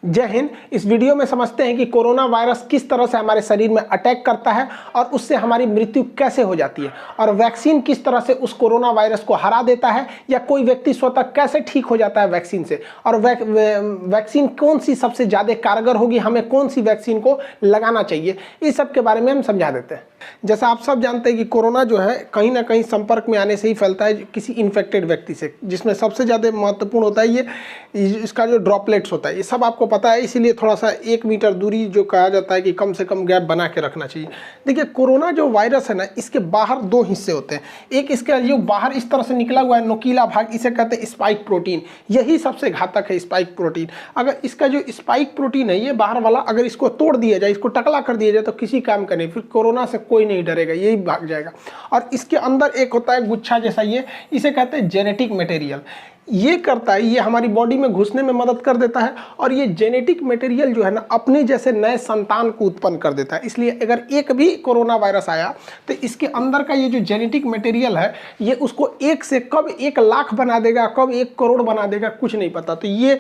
जय हिंद। इस वीडियो में समझते हैं कि कोरोना वायरस किस तरह से हमारे शरीर में अटैक करता है और उससे हमारी मृत्यु कैसे हो जाती है, और वैक्सीन किस तरह से उस कोरोना वायरस को हरा देता है, या कोई व्यक्ति स्वतः कैसे ठीक हो जाता है वैक्सीन से, और वैक्सीन कौन सी सबसे ज़्यादा कारगर होगी, हमें कौन सी वैक्सीन को लगाना चाहिए, इस सब के बारे में हम समझा देते हैं। जैसा आप सब जानते हैं कि कोरोना जो है कहीं ना कहीं संपर्क में आने से ही फैलता है किसी इन्फेक्टेड व्यक्ति से, जिसमें सबसे ज़्यादा महत्वपूर्ण होता है ये इसका जो ड्रॉपलेट्स होता है। ये सब आपको पता है, इसीलिए थोड़ा सा 1 मीटर दूरी जो कहा जाता है कि कम से कम गैप बना के रखना चाहिए। देखिए, कोरोना जो वायरस है ना, इसके बाहर 2 हिस्से होते हैं। एक इसका जो बाहर इस तरह से निकला हुआ है नोकीला भाग, इसे कहते हैं स्पाइक प्रोटीन। यही सबसे घातक है, स्पाइक प्रोटीन। अगर इसका जो स्पाइक प्रोटीन है, ये बाहर वाला, अगर इसको तोड़ दिया जाए, इसको टकला कर दिया जाए, तो किसी काम का नहीं, फिर कोरोना से कोई नहीं डरेगा, यही भाग जाएगा। और इसके अंदर एक होता है गुच्छा जैसा, ये इसे कहते हैं जेनेटिक मटेरियल। ये करता है, ये हमारी बॉडी में घुसने में मदद कर देता है, और ये जेनेटिक मटेरियल जो है ना, अपने जैसे नए संतान को उत्पन्न कर देता है। इसलिए अगर एक भी कोरोना वायरस आया तो इसके अंदर का ये जो जेनेटिक मटेरियल है, ये उसको 1 से कब 1 लाख बना देगा, कब 1 करोड़ बना देगा, कुछ नहीं पता। तो ये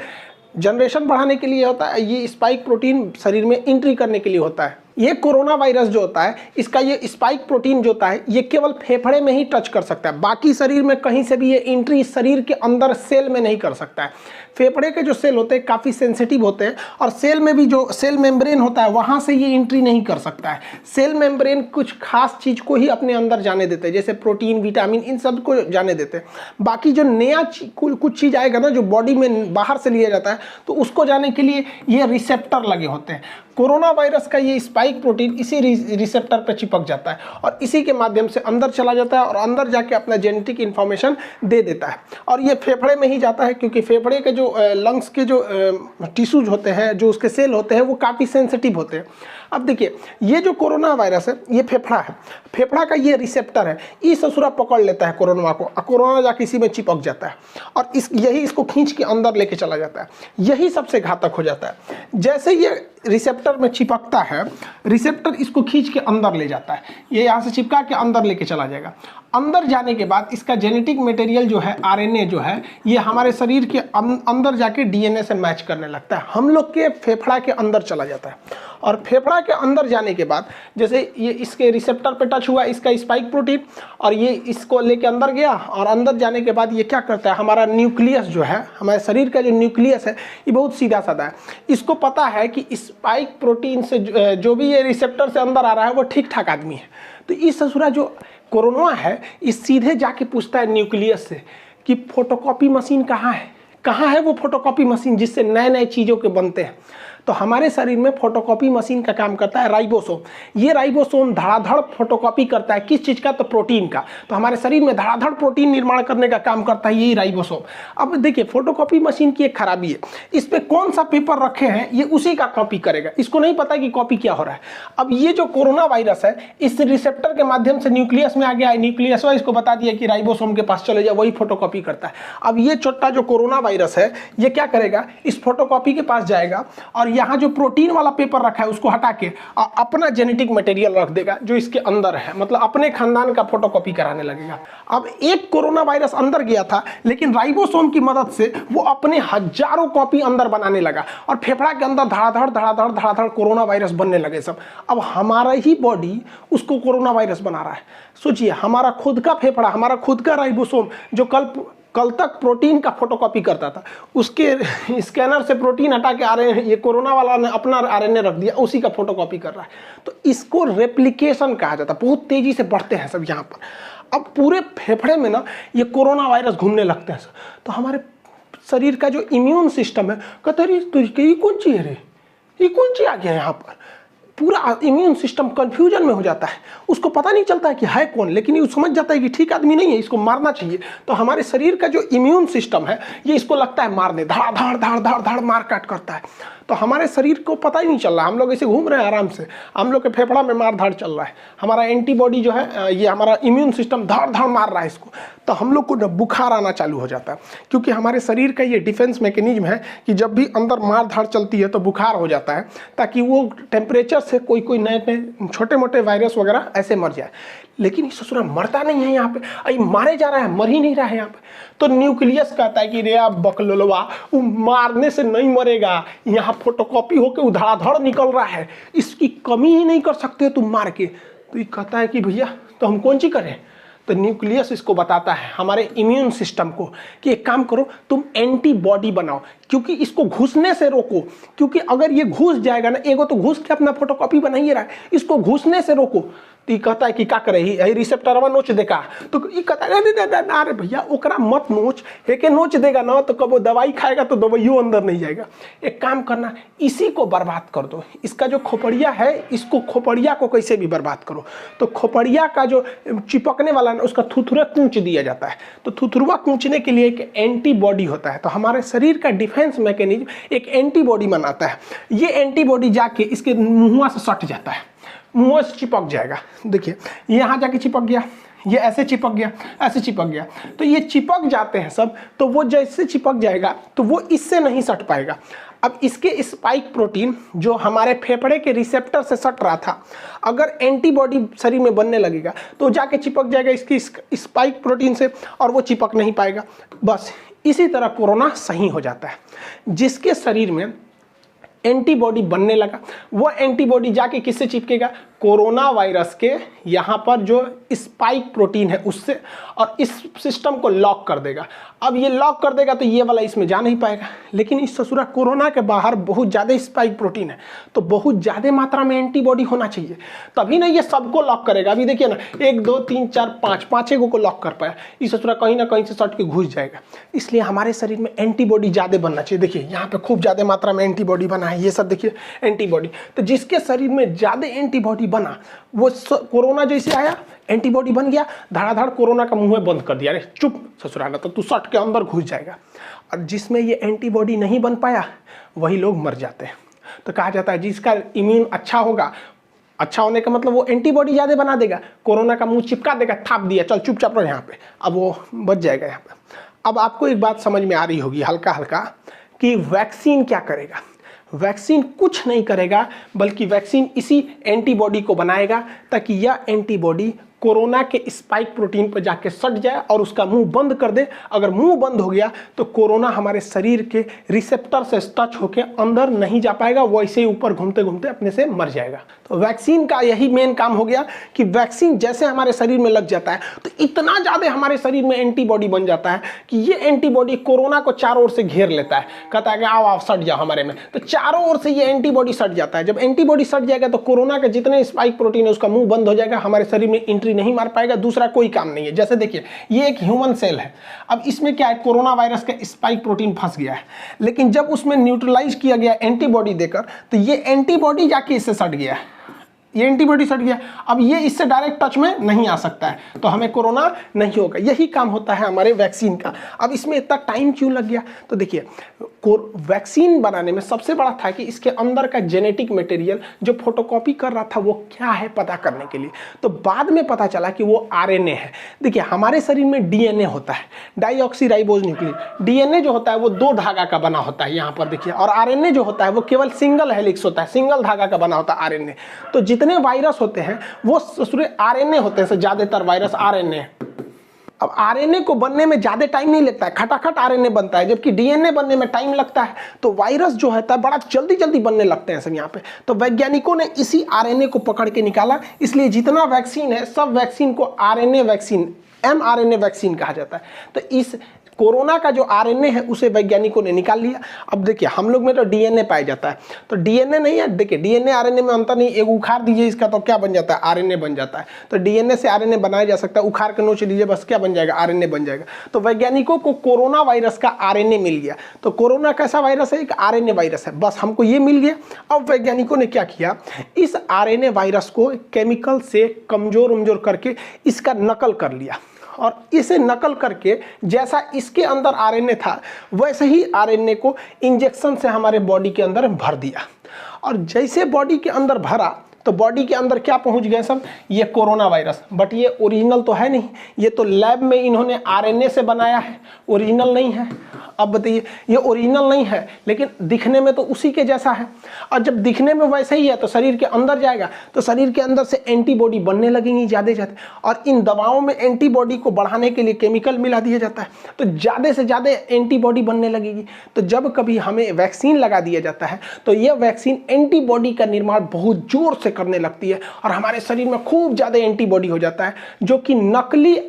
जनरेशन बढ़ाने के लिए होता है, ये स्पाइक प्रोटीन शरीर में एंट्री करने के लिए होता है। ये कोरोना वायरस जो होता है, इसका ये स्पाइक प्रोटीन जो होता है, ये केवल फेफड़े में ही टच कर सकता है, बाकी शरीर में कहीं से भी ये एंट्री शरीर के अंदर सेल में नहीं कर सकता है। फेफड़े के जो सेल होते हैं काफ़ी सेंसिटिव होते हैं, और सेल में भी जो सेल मेम्ब्रेन होता है, वहाँ से ये एंट्री नहीं कर सकता है। सेल मेम्ब्रेन कुछ खास चीज़ को ही अपने अंदर जाने देते हैं, जैसे प्रोटीन, विटामिन, इन सब को जाने देते हैं। बाकी जो नया कुछ चीज़ आएगा ना, जो बॉडी में बाहर से लिया जाता है, तो उसको जाने के लिए ये रिसेप्टर लगे होते हैं। कोरोना वायरस का ये स्पाइक प्रोटीन इसी रिसेप्टर पर चिपक जाता है, और इसी के माध्यम से अंदर चला जाता है, और अंदर जाके अपना जेनेटिक इन्फॉर्मेशन दे देता है। और ये फेफड़े में ही जाता है, क्योंकि फेफड़े के जो लंग्स के जो टिश्यूज होते हैं, जो उसके सेल होते हैं, वो काफ़ी सेंसिटिव होते हैं। अब देखिए, ये जो कोरोना वायरस है, ये फेफड़ा है, फेफड़ा का ये रिसेप्टर है, इस ससुरा पकड़ लेता है कोरोना को, और कोरोना जाके इसी में चिपक जाता है, और यही इसको खींच के अंदर लेके चला जाता है। यही सबसे घातक हो जाता है। जैसे ये रिसेप्टर में चिपकता है, रिसेप्टर इसको खींच के अंदर ले जाता है, ये यहाँ से चिपका के अंदर लेके चला जाएगा। अंदर जाने के बाद इसका जेनेटिक मटेरियल जो है, आरएनए जो है, ये हमारे शरीर के अंदर जाके डीएनए से मैच करने लगता है, हम लोग के फेफड़ा के अंदर चला जाता है। और फेफड़ा के अंदर जाने के बाद, जैसे ये इसके रिसेप्टर पे टच हुआ इसका स्पाइक प्रोटीन, और ये इसको लेके अंदर गया, और अंदर जाने के बाद ये क्या करता है, हमारा न्यूक्लियस जो है, हमारे शरीर का जो न्यूक्लियस है, ये बहुत सीधा साधा है। इसको पता है कि स्पाइक प्रोटीन से जो भी ये रिसेप्टर से अंदर आ रहा है, वो ठीक ठाक आदमी है। तो इस ससुरा जो कोरोना है, इस सीधे जाके पूछता है न्यूक्लियस से कि फोटोकॉपी मशीन कहाँ है, कहाँ है वो फोटोकॉपी मशीन जिससे नए नए चीज़ों के बनते हैं। तो हमारे शरीर में फोटोकॉपी मशीन का काम करता है राइबोसोम। ये राइबोसोम धड़ाधड़ फोटोकॉपी करता है, किस चीज़ का, तो प्रोटीन का। तो हमारे शरीर में धड़ाधड़ प्रोटीन निर्माण करने का काम करता है यही राइबोसोम। अब देखिए, फोटोकॉपी मशीन की एक खराबी है, इस पर कौन सा पेपर रखे हैं, ये उसी का कॉपी करेगा, इसको नहीं पता कि कॉपी क्या हो रहा है। अब ये जो कोरोना वायरस है, इस रिसेप्टर के माध्यम से न्यूक्लियस में आ गया है, न्यूक्लियस इसको बता दिया कि राइबोसोम के पास चले जाओ, वही फोटोकॉपी करता है। अब ये छोटा जो कोरोना वायरस है, ये क्या करेगा, इस फोटोकॉपी के पास जाएगा, और यहाँ जो प्रोटीन वाला पेपर रखा है उसको हटा के अपना जेनेटिक मटेरियल रख देगा जो इसके अंदर है, मतलब अपने खानदान का फोटोकॉपी कराने लगेगा। अब एक कोरोना वायरस अंदर गया था, लेकिन राइबोसोम की मदद से वो अपने हजारों कॉपी अंदर बनाने लगा, और फेफड़ा के अंदर धड़ाधड़ धड़ाधड़ धड़ाधड़ कोरोना वायरस बनने लगे सब। अब हमारा ही बॉडी उसको कोरोना वायरस बना रहा है। सोचिए, हमारा खुद का फेफड़ा, हमारा खुद का राइबोसोम जो कल तक प्रोटीन का फोटोकॉपी करता था, उसके स्कैनर से प्रोटीन हटा के आरएनए, ये कोरोना वाला ने अपना आरएनए रख दिया, उसी का फोटोकॉपी कर रहा है। तो इसको रेप्लिकेशन कहा जाता है। बहुत तेजी से बढ़ते हैं सब यहाँ पर। अब पूरे फेफड़े में ना ये कोरोना वायरस घूमने लगते हैं। तो हमारे शरीर का जो इम्यून सिस्टम है, कहते हैं ये कौन चीज़ है रे, ये कौन चीज़ आ गया यहाँ पर। पूरा इम्यून सिस्टम कंफ्यूजन में हो जाता है, उसको पता नहीं चलता है कि है कौन, लेकिन ये समझ जाता है कि ठीक आदमी नहीं है, इसको मारना चाहिए। तो हमारे शरीर का जो इम्यून सिस्टम है, ये इसको लगता है मारने, धड़ धड़ धड़ धड़ धड़ मार काट करता है। तो हमारे शरीर को पता ही नहीं चल रहा, हम लोग ऐसे घूम रहे हैं आराम से, हम लोग के फेफड़ा में मार धाड़ चल रहा है, हमारा एंटीबॉडी जो है, ये हमारा इम्यून सिस्टम धड़ धड़ मार रहा है इसको। तो हम लोग को बुखार आना चालू हो जाता है, क्योंकि हमारे शरीर का ये डिफेंस मैकेनिज्म है कि जब भी अंदर मार धाड़ चलती है तो बुखार हो जाता है, ताकि वो टेम्परेचर से कोई कोई नए नए छोटे मोटे वायरस वगैरह ऐसे मर जाए, लेकिन ये ससुरा मरता नहीं है यहाँ पे, अरे मारे जा रहा है, मर ही नहीं रहा है यहाँ पे। तो न्यूक्लियस कहता है कि रे आप बकलोलवा, वो मारने से नहीं मरेगा, यहाँ फोटोकॉपी होके उधड़ाधड़ निकल रहा है, इसकी कमी ही नहीं कर सकते तुम मार के। तो ये कहता है कि भैया तो हम कौन सी करें। तो न्यूक्लियस इसको बताता है हमारे इम्यून सिस्टम को कि एक काम करो, तुम एंटीबॉडी बनाओ, क्योंकि इसको घुसने से रोको, क्योंकि अगर ये घुस जाएगा ना, एगो तो घुस के अपना फोटोकॉपी बना ही रहा है, इसको घुसने से रोको। तो ये कहता है कि क्या करे, यही रिसेप्टरवा नोच देगा। तो ये कहता है अरे भैया ओकरा मत नोच, एके नोच देगा ना तो कब वो दवाई खाएगा तो दवाइयों अंदर नहीं जाएगा। एक काम करना, इसी को बर्बाद कर दो, इसका जो खोपड़िया है, इसको खोपड़िया को कैसे भी बर्बाद करो। तो खोपड़िया का जो चिपकने वाला ना, उसका थुथुरा कूच दिया जाता है। तो थुथुरवा कूचने के लिए एक एंटीबॉडी होता है। तो हमारे शरीर का डिफेंस मैकेनिज्म एक एंटीबॉडी बनाता है। ये एंटीबॉडी जाके इसके मुंह से सट जाता है, मुंह से चिपक जाएगा। देखिए यहाँ जाके चिपक गया, ये ऐसे चिपक गया, ऐसे चिपक गया। तो ये चिपक जाते हैं सब, तो वो जैसे चिपक जाएगा तो वो इससे नहीं सट पाएगा। अब इसके स्पाइक प्रोटीन जो हमारे फेफड़े के रिसेप्टर से सट रहा था, अगर एंटीबॉडी शरीर में बनने लगेगा तो जाके चिपक जाएगा इसकी स्पाइक प्रोटीन से, और वो चिपक नहीं पाएगा। बस इसी तरह कोरोना सही हो जाता है। जिसके शरीर में एंटीबॉडी बनने लगा, वो एंटीबॉडी जाके किससे चिपकेगा, कोरोना वायरस के यहाँ पर जो स्पाइक प्रोटीन है उससे, और इस सिस्टम को लॉक कर देगा। अब ये लॉक कर देगा तो ये वाला इसमें जा नहीं पाएगा। लेकिन इस ससुरा कोरोना के बाहर बहुत ज़्यादा स्पाइक प्रोटीन है, तो बहुत ज़्यादा मात्रा में एंटीबॉडी होना चाहिए, तभी ना ये सबको लॉक करेगा। अभी देखिए ना, 1 2 3 4 5 पाँचों को लॉक कर पाया, इस ससुरा कहीं ना कहीं से सट के घुस जाएगा। इसलिए हमारे शरीर में एंटीबॉडी ज़्यादा बनना चाहिए। देखिए यहाँ पे खूब ज़्यादा मात्रा में एंटीबॉडी बना है, ये सब देखिए एंटीबॉडी। तो जिसके शरीर में ज़्यादा एंटीबॉडी बना, वो कोरोना जैसे आया, एंटीबॉडी बन गया, धड़ाधड़ कोरोना का मुंह बंद कर दिया, अरे चुप ससुराना, तो तू सट के अंदर घुस जाएगा। और जिसमें ये एंटीबॉडी नहीं बन पाया, वही लोग मर जाते हैं। तो कहा जाता है जिसका इम्यून अच्छा होगा, अच्छा होने का मतलब वो एंटीबॉडी ज़्यादा बना देगा, कोरोना का मुंह चिपका देगा, थाप दिया, चल चुपचाप रहो यहाँ पे, अब वो बच जाएगा यहाँ पे। अब आपको एक बात समझ में आ रही होगी हल्का हल्का कि वैक्सीन क्या करेगा। वैक्सीन कुछ नहीं करेगा, बल्कि वैक्सीन इसी एंटीबॉडी को बनाएगा ताकि यह एंटीबॉडी कोरोना के स्पाइक प्रोटीन पर जाके सट जाए और उसका मुंह बंद कर दे। अगर मुंह बंद हो गया तो कोरोना हमारे शरीर के रिसेप्टर से टच होकर अंदर नहीं जा पाएगा, वो ऐसे ही ऊपर घूमते घूमते अपने से मर जाएगा। तो वैक्सीन का यही मेन काम हो गया कि वैक्सीन जैसे हमारे शरीर में लग जाता है तो इतना ज़्यादा हमारे शरीर में एंटीबॉडी बन जाता है कि ये एंटीबॉडी कोरोना को चारों ओर से घेर लेता है। कहता है कि आओ आओ सट जाओ हमारे में, तो चारों ओर से ये एंटीबॉडी सट जाता है। जब एंटीबॉडी सट जाएगा तो कोरोना के जितने स्पाइक प्रोटीन है उसका मुंह बंद हो जाएगा, हमारे शरीर में एंट्री नहीं मार पाएगा, दूसरा कोई काम नहीं है। जैसे देखिए ये एक ह्यूमन सेल है, अब इसमें क्या है, कोरोना वायरस का स्पाइक प्रोटीन फंस गया है, लेकिन जब उसमें न्यूट्रलाइज किया गया एंटीबॉडी देकर तो ये एंटीबॉडी जाके इससे सट गया है, ये एंटीबॉडी सट गया। अब ये इससे डायरेक्ट टच में नहीं आ सकता है, तो हमें कोरोना नहीं होगा। यही काम होता है हमारे वैक्सीन का। अब इसमें इतना टाइम क्यों लग गया, तो देखिए वैक्सीन बनाने में सबसे बड़ा था कि इसके अंदर का जेनेटिक मटेरियल जो फोटोकॉपी कर रहा था वो क्या है पता करने के लिए। तो बाद में पता चला कि वो आरएनए है। देखिए हमारे शरीर में डीएनए होता है, डाईऑक्सीराइबोज न्यूक्लिक। डीएनए जो होता है वो 2 धागा का बना होता है यहाँ पर देखिए, और आरएनए जो होता है वो केवल सिंगल हेलिक्स होता है, सिंगल धागा का बना होता है आरएनए। तो जितने वायरस होते हैं वो आरएनए होते हैं, ज्यादातर वायरस आरएनए। अब आरएनए को बनने में ज्यादा टाइम नहीं लगता है, खटाखट आरएनए बनता है, जबकि डीएनए बनने में टाइम लगता है। तो वायरस जो है बड़ा जल्दी जल्दी बनने लगते हैं सब यहाँ पे। तो वैज्ञानिकों ने इसी आरएनए को पकड़ के निकाला, इसलिए जितना वैक्सीन है सब वैक्सीन को आरएनए वैक्सीन, एमआरएनए वैक्सीन कहा जाता है। तो इस कोरोना का जो आरएनए है उसे वैज्ञानिकों ने निकाल लिया। अब देखिए हम लोग में तो डीएनए पाया जाता है, तो डीएनए नहीं है, देखिए डीएनए आरएनए में अंतर नहीं, एक उखाड़ दीजिए इसका तो क्या बन जाता है, आरएनए बन जाता है। तो डीएनए से आरएनए बनाया जा सकता है, उखाड़ के नोच लीजिए बस क्या बन जाएगा, आरएनए बन जाएगा। तो वैज्ञानिकों को कोरोना वायरस का आरएनए मिल गया। तो कोरोना कैसा वायरस है, एक आरएनए वायरस है, बस हमको ये मिल गया। अब वैज्ञानिकों ने क्या किया, इस आरएनए वायरस को केमिकल से कमजोर करके इसका नकल कर लिया, और इसे नकल करके जैसा इसके अंदर आरएनए था वैसे ही आरएनए को इंजेक्शन से हमारे बॉडी के अंदर भर दिया। और जैसे बॉडी के अंदर भरा तो बॉडी के अंदर क्या पहुंच गए सब, ये कोरोना वायरस। बट ये ओरिजिनल तो है नहीं, ये तो लैब में इन्होंने आरएनए से बनाया है, ओरिजिनल नहीं है। अब बताइए, ये ओरिजिनल नहीं है लेकिन दिखने में तो उसी के जैसा है, और जब दिखने में वैसा ही है तो शरीर के अंदर जाएगा तो शरीर के अंदर से एंटीबॉडी बनने लगेंगी ज़्यादा ज़्यादा, और इन दवाओं में एंटीबॉडी को बढ़ाने के लिए केमिकल मिला दिया जाता है, तो ज़्यादा से ज़्यादा एंटीबॉडी बनने लगेगी। तो जब कभी हमें वैक्सीन लगा दिया जाता है तो यह वैक्सीन एंटीबॉडी का निर्माण बहुत जोर से करने लगती है और हमारे शरीर में खूब ज़्यादा एंटीबॉडी हो जाता है, जो कि नकली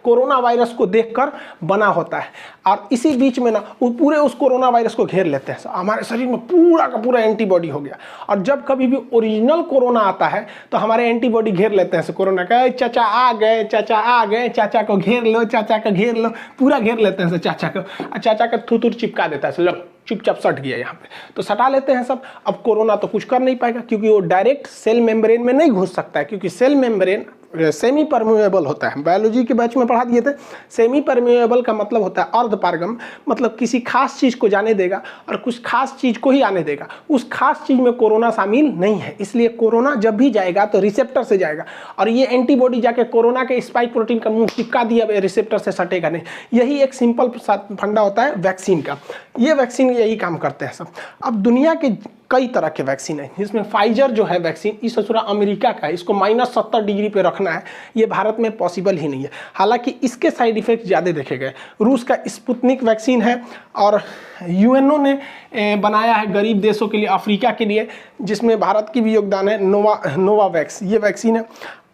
कोरोना वायरस को देखकर बना होता है। और इसी बीच में ना वो पूरे उस कोरोना वायरस को घेर लेते हैं, हमारे शरीर में पूरा का पूरा एंटीबॉडी हो गया। और जब कभी भी ओरिजिनल कोरोना आता है तो हमारे एंटीबॉडी घेर लेते हैं कोरोना का, चाचा आ गए, चाचा आ गए, चाचा को घेर लो, चाचा को घेर लो, पूरा घेर लेते हैं चाचा को, और चाचा का थूथूर चिपका देता है, लो चुपचाप सट गया यहाँ पे, तो सटा लेते हैं सब। अब कोरोना तो कुछ कर नहीं पाएगा क्योंकि वो डायरेक्ट सेल मेम्ब्रेन में नहीं घुस सकता है, क्योंकि सेल मेम्ब्रेन सेमी परमेबल होता है। बायोलॉजी के बैच में पढ़ा दिए थे, सेमी परमेबल का मतलब होता है अर्धपारगम, मतलब किसी खास चीज़ को जाने देगा और कुछ खास चीज़ को ही आने देगा, उस खास चीज़ में कोरोना शामिल नहीं है। इसलिए कोरोना जब भी जाएगा तो रिसेप्टर से जाएगा, और ये एंटीबॉडी जाके कोरोना के स्पाइक प्रोटीन का मुंह चिपका दिया, रिसेप्टर से सटेगा नहीं। यही एक सिंपल फंडा होता है वैक्सीन का, ये वैक्सीन यही काम करते हैं सब। अब दुनिया के कई तरह के वैक्सीन है, जिसमें फाइजर जो है वैक्सीन, इस ससुरा अमेरिका का है, इसको -70 डिग्री पे रखना है, ये भारत में पॉसिबल ही नहीं है। हालांकि इसके साइड इफेक्ट ज़्यादा देखे गए। रूस का स्पुतनिक वैक्सीन है, और यूएनओ ने बनाया है गरीब देशों के लिए, अफ्रीका के लिए, जिसमें भारत की भी योगदान है, नोवावैक्स ये वैक्सीन है।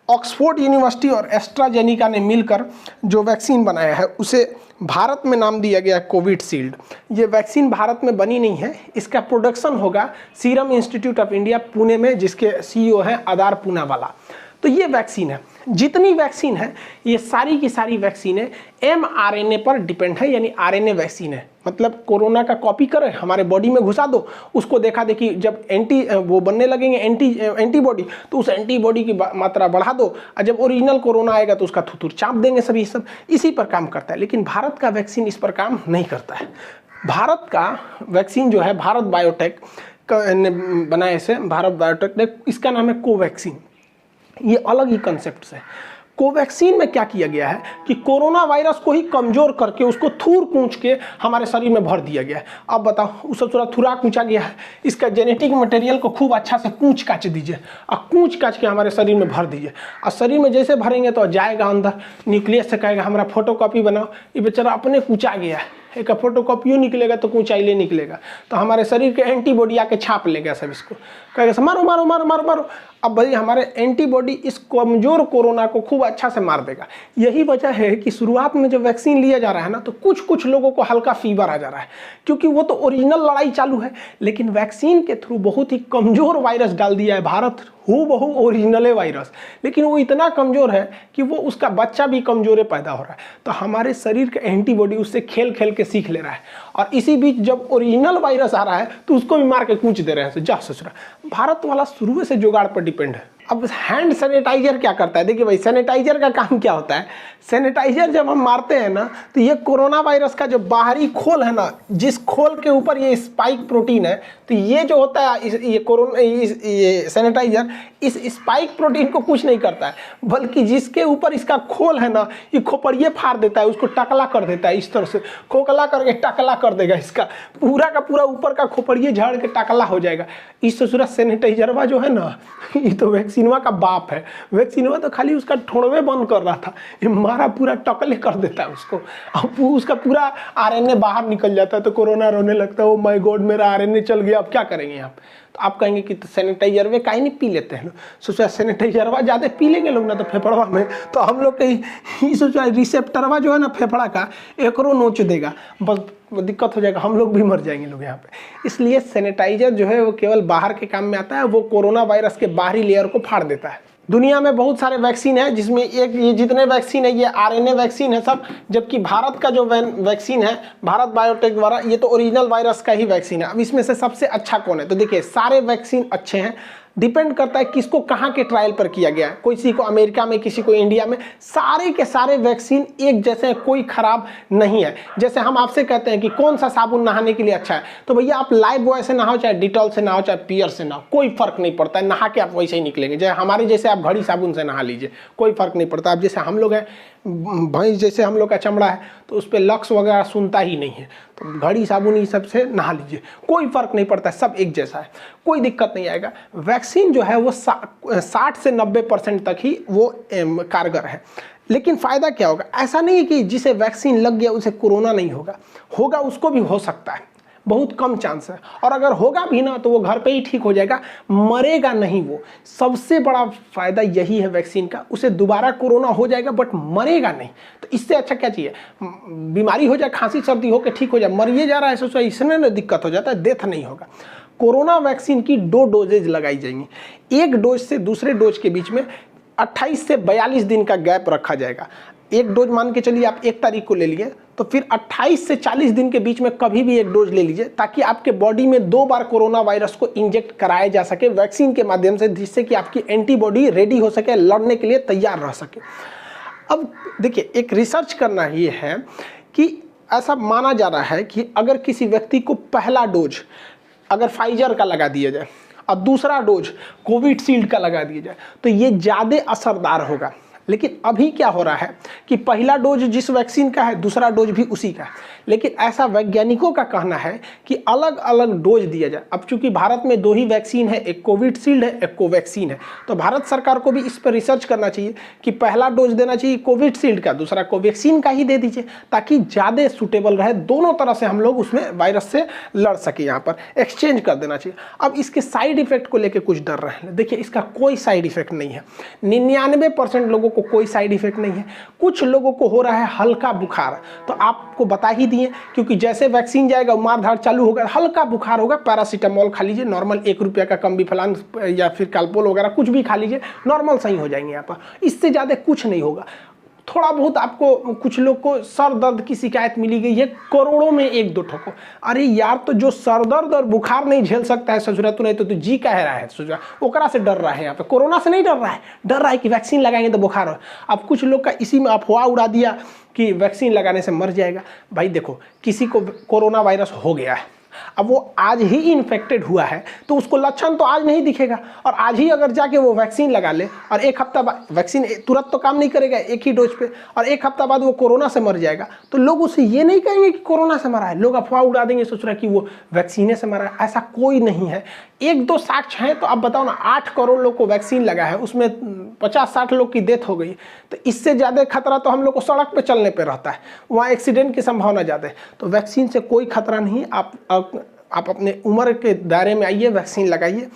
ऑक्सफोर्ड यूनिवर्सिटी और एस्ट्राजेनिका ने मिलकर जो वैक्सीन बनाया है उसे भारत में नाम दिया गया कोविशील्ड। ये वैक्सीन भारत में बनी नहीं है, इसका प्रोडक्शन होगा serum institute of India Pune में, जिसके सीईओ हैं आदार पूनावाला। तो ये वैक्सीन है, जितनी वैक्सीन है ये सारी की सारी वैक्सीनें mRNA पर डिपेंड है, यानी आरएनए वैक्सीन है। मतलब कोरोना का कॉपी करे हमारे बॉडी में घुसा दो, उसको देखा देखी जब वो बनने लगेंगे एंटीबॉडी, तो उस एंटीबॉडी की मात्रा बढ़ा दो, और जब ओरिजिनल कोरोना आएगा तो उसका थुथुर चाप देंगे सभी, सब इसी पर काम करता है। लेकिन भारत का वैक्सीन इस पर काम नहीं करता है। भारत का वैक्सीन जो है भारत बायोटेक ने बनाए से, भारत बायोटेक ने, इसका नाम है कोवैक्सीन। ये अलग ही कंसेप्ट है। कोवैक्सीन में क्या किया गया है कि कोरोना वायरस को ही कमजोर करके उसको थूर कूच के हमारे शरीर में भर दिया गया है। अब बताओ, उससे थोड़ा थुरा कूचा गया है, इसका जेनेटिक मटेरियल को खूब अच्छा से कूच काच दीजिए और कूच काच के हमारे शरीर में भर दीजिए, और शरीर में जैसे भरेंगे तो जाएगा अंदर, न्यूक्लियस से कहेगा हमारा फोटोकॉपी बनाओ, ये बेचारा अपने कूचा गया है, एक फोटोकॉपियो निकलेगा तो ऊंचाई निकलेगा, तो हमारे शरीर के एंटीबॉडी आके छाप लेगा सब, इसको कहेगा मारो मारो मारो मारो मारो। अब भाई हमारे एंटीबॉडी इस कमजोर कोरोना को खूब अच्छा से मार देगा। यही वजह है कि शुरुआत में जब वैक्सीन लिया जा रहा है ना, तो कुछ कुछ लोगों को हल्का फीवर आ जा रहा है, क्योंकि वो तो ओरिजिनल लड़ाई चालू है, लेकिन वैक्सीन के थ्रू बहुत ही कमजोर वायरस डाल दिया है भारत, बहु ओरिजिनल वायरस, लेकिन वो इतना कमजोर है कि वो उसका बच्चा भी कमजोर पैदा हो रहा है। तो हमारे शरीर का एंटीबॉडी उससे खेल खेल के सीख ले रहा है, और इसी बीच जब ओरिजिनल वायरस आ रहा है तो उसको भी मार के कूच दे रहे हैं। जा ससुरा, भारत वाला शुरू से जुगाड़ पर डिपेंड है। अब हैंड सैनिटाइजर क्या करता है, देखिए भाई सैनिटाइजर का काम क्या होता है। सैनिटाइजर जब हम मारते हैं ना, तो ये कोरोना वायरस का जो बाहरी खोल है ना, जिस खोल के ऊपर ये स्पाइक प्रोटीन है, तो ये जो होता है ये सैनिटाइजर इस स्पाइक प्रोटीन को कुछ नहीं करता है, बल्कि जिसके ऊपर इसका खोल है ना, ये खोपड़िए फाड़ देता है, उसको टकला कर देता है, इस तरह से खोखला करके टकला कर देगा, इसका पूरा का पूरा ऊपर का खोपड़िए झाड़ के टकला हो जाएगा। इस ससुरा सैनिटाइजरवा जो है ना, ये तो वैक्सीनवा का बाप है। वैक्सीनवा तो खाली उसका ठोड़वे बंद कर रहा था, ये मारा पूरा टकले कर देता है उसको, अब उसका पूरा आरएनए बाहर निकल जाता है, तो कोरोना रोने लगता है, ओ माय गॉड मेरा आरएनए चल गया, अब क्या करेंगे आप। तो आप कहेंगे कि सैनिटाइजर वे काहे नहीं पी लेते हैं लोग, सोचा सैनिटाइजरवा ज़्यादा पी लेंगे लोग ना तो फेफड़वा में, तो हम लोग के सोचा रिसेप्टरवा जो है ना फेफड़ा का, एकरो नोच देगा, बस दिक्कत हो जाएगा, हम लोग भी मर जाएंगे लोग यहाँ पे। इसलिए सैनिटाइजर जो है वो केवल बाहर के काम में आता है, वो कोरोना वायरस के बाहरी लेयर को फाड़ देता है। दुनिया में बहुत सारे वैक्सीन है, जिसमें एक ये जितने वैक्सीन है ये आरएनए वैक्सीन है सब, जबकि भारत का जो वैक्सीन है भारत बायोटेक द्वारा, ये तो ओरिजिनल वायरस का ही वैक्सीन है। अब इसमें से सबसे अच्छा कौन है, तो देखिए सारे वैक्सीन अच्छे हैं, डिपेंड करता है किसको कहाँ के ट्रायल पर किया गया है, किसी को अमेरिका में, किसी को इंडिया में, सारे के सारे वैक्सीन एक जैसे हैं, कोई खराब नहीं है। जैसे हम आपसे कहते हैं कि कौन सा साबुन नहाने के लिए अच्छा है, तो भैया आप लाइफ बॉय से नहाओ, चाहे डिटॉल से नहाओ, चाहे पियर से नहाओ, कोई फर्क नहीं पड़ता है, नहा के आप वैसे ही निकलेंगे। जैसे हमारे जैसे आप घड़ी साबुन से नहा लीजिए, कोई फर्क नहीं पड़ता। अब जैसे हम लोग हैं भैंस जैसे हम लोग का चमड़ा है तो उस पर लक्स वगैरह सुनता ही नहीं है, तो घड़ी साबुन ये सब से नहा लीजिए, कोई फर्क नहीं पड़ता, सब एक जैसा है, कोई दिक्कत नहीं आएगा। वैक्सीन जो है वो 60 से 90% तक ही वो कारगर है। लेकिन फ़ायदा क्या होगा? ऐसा नहीं है कि जिसे वैक्सीन लग गया उसे कोरोना नहीं होगा, होगा, उसको भी हो सकता है, बहुत कम चांस है। और अगर होगा भी ना तो वो घर पे ही ठीक हो जाएगा, मरेगा नहीं वो। सबसे बड़ा फ़ायदा यही है वैक्सीन का, उसे दोबारा कोरोना हो जाएगा बट मरेगा नहीं। तो इससे अच्छा क्या चाहिए? बीमारी हो जाए, खांसी सर्दी हो के ठीक हो जाए, मरिए जा रहा है सोचो, इसमें ना दिक्कत हो जाता है, डेथ नहीं होगा। कोरोना वैक्सीन की 2 डोजेज लगाई जाएंगी। एक डोज से दूसरे डोज के बीच में 28 से 42 दिन का गैप रखा जाएगा। एक डोज मान के चलिए आप 1 तारीख को ले लिए, तो फिर 28 से 40 दिन के बीच में कभी भी एक डोज ले लीजिए, ताकि आपके बॉडी में 2 बार कोरोना वायरस को इंजेक्ट कराया जा सके वैक्सीन के माध्यम से, जिससे कि आपकी एंटीबॉडी रेडी हो सके, लड़ने के लिए तैयार रह सके। अब देखिए, एक रिसर्च करना ये है कि ऐसा माना जा रहा है कि अगर किसी व्यक्ति को पहला डोज अगर फाइजर का लगा दिया जाए और दूसरा डोज कोविशील्ड का लगा दिया जाए तो ये ज़्यादा असरदार होगा। लेकिन अभी क्या हो रहा है कि पहला डोज जिस वैक्सीन का है, दूसरा डोज भी उसी का है, लेकिन ऐसा वैज्ञानिकों का कहना है कि अलग अलग डोज दिया जाए। अब चूंकि भारत में 2 ही वैक्सीन है, एक कोविशील्ड है, एक कोवैक्सीन है, तो भारत सरकार को भी इस पर रिसर्च करना चाहिए कि पहला डोज देना चाहिए कोविशील्ड का, दूसरा कोवैक्सीन का ही दे दीजिए, ताकि ज़्यादा सूटेबल रहे, दोनों तरह से हम लोग उसमें वायरस से लड़ सके। यहाँ पर एक्सचेंज कर देना चाहिए। अब इसके साइड इफेक्ट को लेकर कुछ डर रहे हैं, देखिए इसका कोई साइड इफेक्ट नहीं है, 99% लोगों को कोई साइड इफेक्ट नहीं है। कुछ लोगों को हो रहा है हल्का बुखार, तो आपको बता ही दिए, क्योंकि जैसे वैक्सीन जाएगा मारधाड़ चालू होगा, हल्का बुखार होगा, पैरासीटामोल खा लीजिए, नॉर्मल 1 रुपये का कम बिफलान या फिर कालपोल वगैरह कुछ भी खा लीजिए, नॉर्मल सही हो जाएंगे। यहाँ पर इससे ज़्यादा कुछ नहीं होगा। थोड़ा बहुत आपको, कुछ लोग को सर दर्द की शिकायत मिली गई है, करोड़ों में 1-2 ठो को। अरे यार, तो जो सर दर्द और बुखार नहीं झेल सकता है ससुरा, तो नहीं तो तू जी कह रहा है ससुरा, ओकरा से डर रहा है। यहाँ पे कोरोना से नहीं डर रहा है, डर रहा है कि वैक्सीन लगाएंगे तो बुखार हो। अब कुछ लोग का इसी में अफवाह उड़ा दिया कि वैक्सीन लगाने से मर जाएगा। भाई देखो, किसी को कोरोना वायरस हो गया है, अब वो आज ही इन्फेक्टेड हुआ है तो उसको लक्षण तो आज नहीं दिखेगा, और आज ही अगर जाके वो वैक्सीन लगा ले और 1 हफ्ता बाद, वैक्सीन तुरंत तो काम नहीं करेगा 1 ही डोज पे, और 1 हफ्ता बाद वो कोरोना से मर जाएगा, तो लोग उसे ये नहीं कहेंगे कि कोरोना से मरा है, लोग अफवाह उड़ा देंगे, सोच रहा है कि वो वैक्सीने से मरा है। ऐसा कोई नहीं है। 1-2 साक्ष्य हैं, तो अब बताओ ना, 8 करोड़ लोग को वैक्सीन लगा है, उसमें 50-60 लोग की डेथ हो गई, तो इससे ज़्यादा खतरा तो हम लोग को सड़क पे चलने पे रहता है, वहाँ एक्सीडेंट की संभावना ज़्यादा है। तो वैक्सीन से कोई खतरा नहीं। आप अपने उम्र के दायरे में आइए, वैक्सीन लगाइए।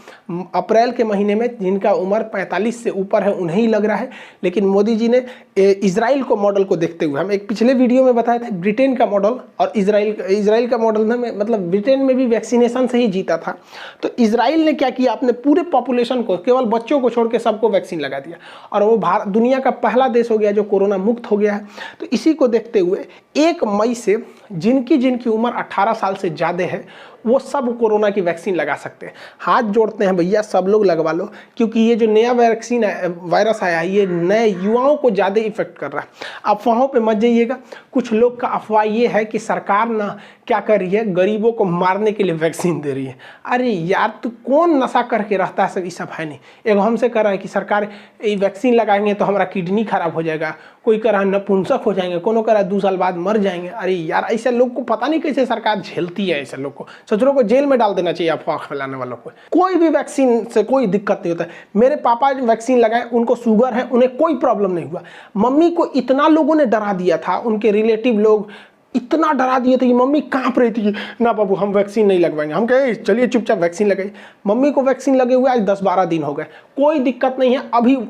अप्रैल के महीने में जिनका उम्र 45 से ऊपर है उन्हें ही लग रहा है, लेकिन मोदी जी ने इजराइल को मॉडल को देखते हुए, हम एक पिछले वीडियो में बताए थे ब्रिटेन का मॉडल और इजराइल का मॉडल में, मतलब ब्रिटेन में भी वैक्सीनेशन से ही जीता था। तो इजराइल ने क्या किया, अपने पूरे पॉपुलेशन को, केवल बच्चों को छोड़ के सबको वैक्सीन लगा दिया, और वो दुनिया का पहला देश हो गया जो कोरोना मुक्त हो गया है। तो इसी को देखते हुए 1 मई से जिनकी उम्र 18 साल से ज़्यादा है वो सब कोरोना की वैक्सीन लगा सकते हैं। हाथ जोड़ते हैं भैया, सब लोग लगवा लो, क्योंकि ये जो नया वैक्सीन वायरस आया है, ये नए युवाओं को ज़्यादा इफेक्ट कर रहा है। अफवाहों पे मत जाइएगा। कुछ लोग का अफवाह ये है कि सरकार ना क्या कर रही है, गरीबों को मारने के लिए वैक्सीन दे रही है। अरे यार, तो कौन नशा करके रहता है, सब सब है नहीं। एक हमसे कह रहा है कि सरकार ये वैक्सीन लगाएंगे तो हमारा किडनी खराब हो जाएगा, कोई कह रहा है नपुंसक हो जाएंगे, कोनो कह रहा है 2 साल बाद मर जाएंगे। अरे यार, ऐसे लोग को पता नहीं कैसे सरकार झेलती है। ऐसे लोग को, सचरों को जेल में डाल देना चाहिए अफवाह फैलाने वालों को। कोई भी वैक्सीन से कोई दिक्कत नहीं होता है। मेरे पापा वैक्सीन लगाए, उनको शुगर है, उन्हें कोई प्रॉब्लम नहीं हुआ। मम्मी को इतना लोगों ने डरा दिया था, उनके रिलेटिव लोग इतना डरा दिए थे कि मम्मी कांप रही थी, ना बाबू हम वैक्सीन नहीं लगवाएंगे। हम कहे चलिए चुपचाप वैक्सीन लगाई। मम्मी को वैक्सीन लगे हुए आज 10-12 दिन हो गए, कोई दिक्कत नहीं है।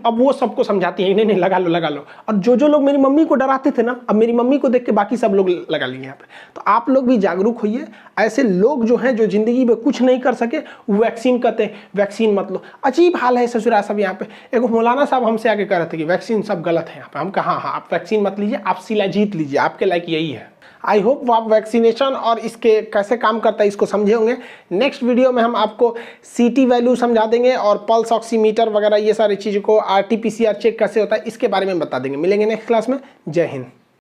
अब वो सबको समझाती है, नहीं लगा लो लगा लो। और जो लोग मेरी मम्मी को डराते थे ना, अब मेरी मम्मी को देख के बाकी सब लोग लगा लिए यहाँ पे। तो आप लोग भी जागरूक होइए। ऐसे लोग जो हैं, जो जिंदगी में कुछ नहीं कर सके, वैक्सीन कहते हैं वैक्सीन मत लो। अजीब हाल है ससुरा सब यहाँ पे। एक मौलाना साहब हमसे आके कह रहे थे कि वैक्सीन सब गलत है यहाँ पे। हम कहा हाँ, आप वैक्सीन मत लीजिए, आप सिला जीत लीजिए, आपके लायक यही है। आई होप आप वैक्सीनेशन और इसके कैसे काम करता है इसको समझे होंगे। नेक्स्ट वीडियो में हम आपको CT वैल्यू समझा देंगे और पल्स ऑक्सीमीटर वगैरह ये सारी चीज़ों को, RT-PCR चेक कैसे होता है इसके बारे में बता देंगे। मिलेंगे नेक्स्ट क्लास में। जय हिंद।